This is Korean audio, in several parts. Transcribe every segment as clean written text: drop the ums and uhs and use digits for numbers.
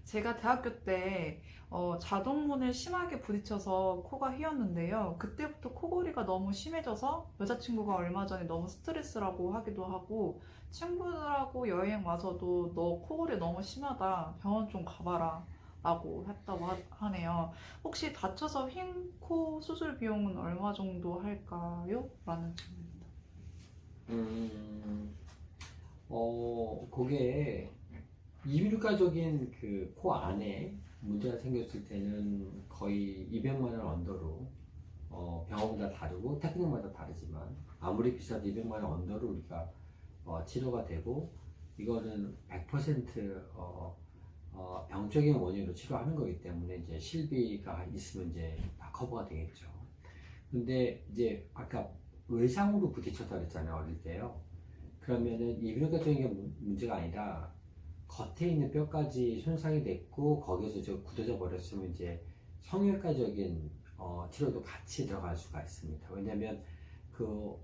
제가 대학교 때 자동문을 심하게 부딪혀서 코가 휘었는데요. 그때부터 코골이가 너무 심해져서 여자친구가 얼마 전에 너무 스트레스라고 하기도 하고 친구들하고 여행 와서도 너 코골이 너무 심하다. 병원 좀 가봐라. 라고 했다고 하네요. 혹시 다쳐서 휜 코 수술 비용은 얼마 정도 할까요? 라는 질문입니다. 음, 그게 이비인후과적인 그 코 안에 문제가 생겼을 때는 거의 200만 원 언더로 병원마다 다르고 테크닉마다 다르지만 아무리 비싸도 200만 원 언더로 우리가 치료가 되고 이거는 100% 병적인 원인으로 치료하는 거기 때문에 이제 실비가 있으면 이제 다 커버가 되겠죠. 근데 이제 아까 외상으로 부딪혔다 그랬잖아요, 어릴 때요. 그러면은 이비인후과적인 게 문제가 아니라 겉에 있는 뼈까지 손상이 됐고 거기에서 저 굳어져 버렸으면 이제 성형외과적인 치료도 같이 들어갈 수가 있습니다. 왜냐면 그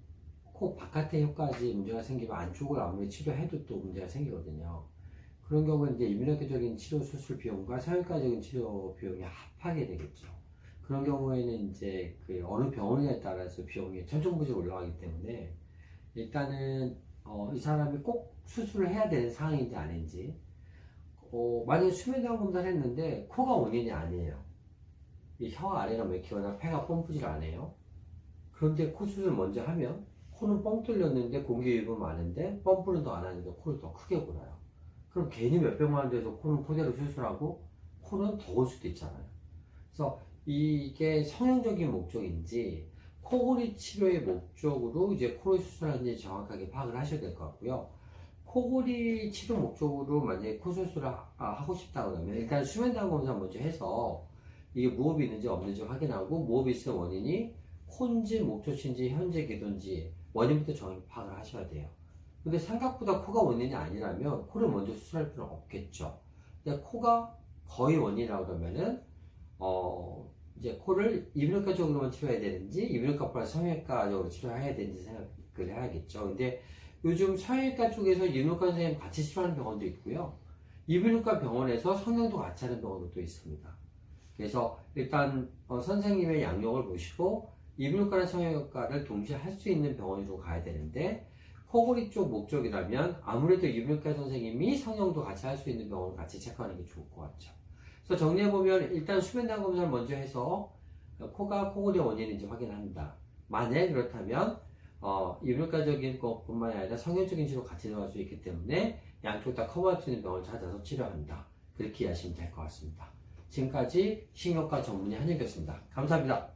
코 바깥의 혀까지 문제가 생기면 안쪽을 아무리 치료해도 또 문제가 생기거든요. 그런 경우는 이제 이비인후과적인 치료 수술 비용과 성형외과적인 치료 비용이 합하게 되겠죠. 그런 경우에는 이제 그 어느 병원에 따라서 비용이 천정부지로 올라가기 때문에 일단은 이 사람이 꼭 수술을 해야 되는 상황인지 아닌지 만약에 수면장 검사를 했는데 코가 원인이 아니에요. 이 혀 아래가 막히거나 폐가 펌프질 않아요. 그런데 코 수술 먼저 하면 코는 뻥 뚫렸는데 공기 유입은 많은데 펌프는 더 안 하는데 코를 더 크게 골아요. 그럼 괜히 몇백만 원 돼서 코는 그대로 수술하고 코는 더 올 수도 있잖아요. 그래서 이게 성형적인 목적인지 코골이 치료의 목적으로 이제 코를 수술하는지 정확하게 파악을 하셔야 될 것 같고요. 코골이 치료 목적으로 만약에 코 수술을 하고 싶다 그러면 일단 수면장 검사 먼저 해서 이게 무호흡이 있는지 없는지 확인하고 무호흡이 있으면 원인이 코인지 목젖인지 현재 기도인지 원인부터 정확히 파악을 하셔야 돼요. 근데 생각보다 코가 원인이 아니라면 코를 먼저 수술할 필요는 없겠죠. 근데 코가 거의 원인이라고 그러면은 이제 코를 이비인후과적으로만 치료해야 되는지 이비인후과 플러스 성형외과적으로 치료해야 되는지 생각을 해야겠죠. 근데 요즘 성형외과 쪽에서 이비인후과 선생님 같이 치료하는 병원도 있고요. 이비인후과 병원에서 성형도 같이 하는 병원도 또 있습니다. 그래서 일단 선생님의 양력을 보시고 이비인후과나 성형외과를 동시에 할 수 있는 병원으로 가야 되는데 코골이 쪽 목적이라면 아무래도 이비인후과 선생님이 성형도 같이 할 수 있는 병원을 같이 체크하는 게 좋을 것 같죠. 그래서 정리해보면 일단 수면장 검사를 먼저 해서 코가 코골이 원인인지 확인합니다. 만약 그렇다면 이비인후과적인 것뿐만 아니라 성형적인 치료 같이 들어갈 수 있기 때문에 양쪽 다 커버할 수 있는 병원을 찾아서 치료한다. 그렇게 이해하시면 될 것 같습니다. 지금까지 신경과 전문의 한영규였습니다. 감사합니다.